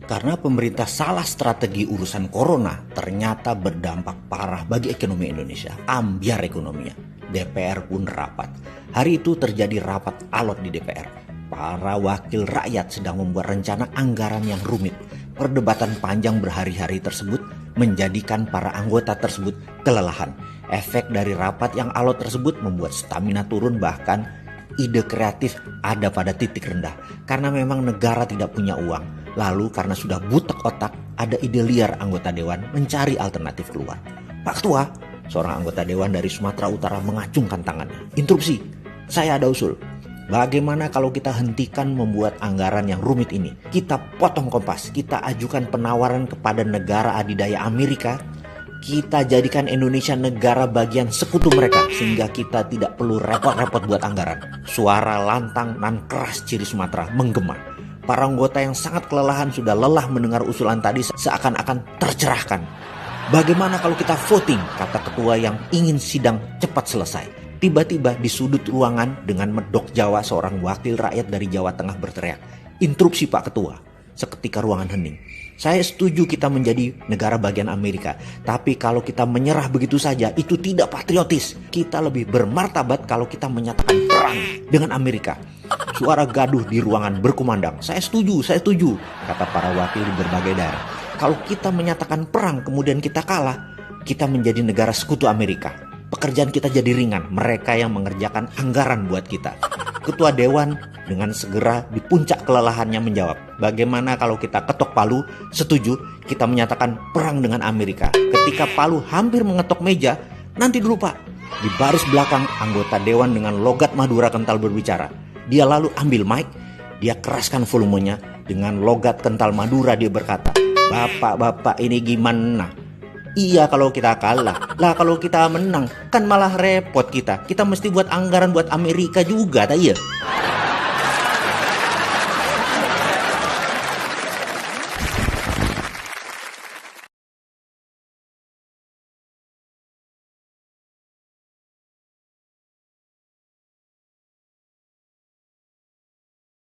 Karena pemerintah salah strategi urusan corona, ternyata berdampak parah bagi ekonomi Indonesia. Ambyar ekonominya. DPR pun rapat. Hari itu terjadi rapat alot di DPR. Para wakil rakyat sedang membuat rencana anggaran yang rumit. Perdebatan panjang berhari-hari tersebut menjadikan para anggota tersebut kelelahan. Efek dari rapat yang alot tersebut membuat stamina turun, bahkan ide kreatif ada pada titik rendah. Karena memang negara tidak punya uang. Lalu karena sudah butek otak, ada ide liar anggota dewan mencari alternatif keluar. Pak Ketua, seorang anggota dewan dari Sumatera Utara mengacungkan tangannya. Interupsi, saya ada usul. Bagaimana kalau kita hentikan membuat anggaran yang rumit ini? Kita potong kompas, kita ajukan penawaran kepada negara adidaya Amerika. Kita jadikan Indonesia negara bagian sekutu mereka, sehingga kita tidak perlu repot-repot buat anggaran. Suara lantang dan keras ciri Sumatera menggema. Para anggota yang sangat kelelahan sudah lelah mendengar usulan tadi seakan-akan tercerahkan. Bagaimana kalau kita voting, kata ketua yang ingin sidang cepat selesai. Tiba-tiba di sudut ruangan dengan medok Jawa seorang wakil rakyat dari Jawa Tengah berteriak, "Interupsi Pak Ketua." Seketika ruangan hening. Saya setuju kita menjadi negara bagian Amerika. Tapi kalau kita menyerah begitu saja, itu tidak patriotis. Kita lebih bermartabat kalau kita menyatakan perang dengan Amerika. Suara gaduh di ruangan berkumandang. Saya setuju, kata para wakil di berbagai daerah. Kalau kita menyatakan perang kemudian kita kalah, kita menjadi negara sekutu Amerika. Pekerjaan kita jadi ringan, mereka yang mengerjakan anggaran buat kita. Ketua Dewan dengan segera di puncak kelelahannya menjawab, bagaimana kalau kita ketok palu, setuju kita menyatakan perang dengan Amerika. Ketika palu hampir mengetok meja, nanti dulu Pak. Di baris belakang anggota Dewan dengan logat Madura kental berbicara. Dia lalu ambil mic, dia keraskan volumenya, dengan logat kental Madura dia berkata, "Bapak-bapak ini gimana? Iya kalau kita kalah, lah kalau kita menang kan malah repot kita. Kita mesti buat anggaran buat Amerika juga, tak iya?"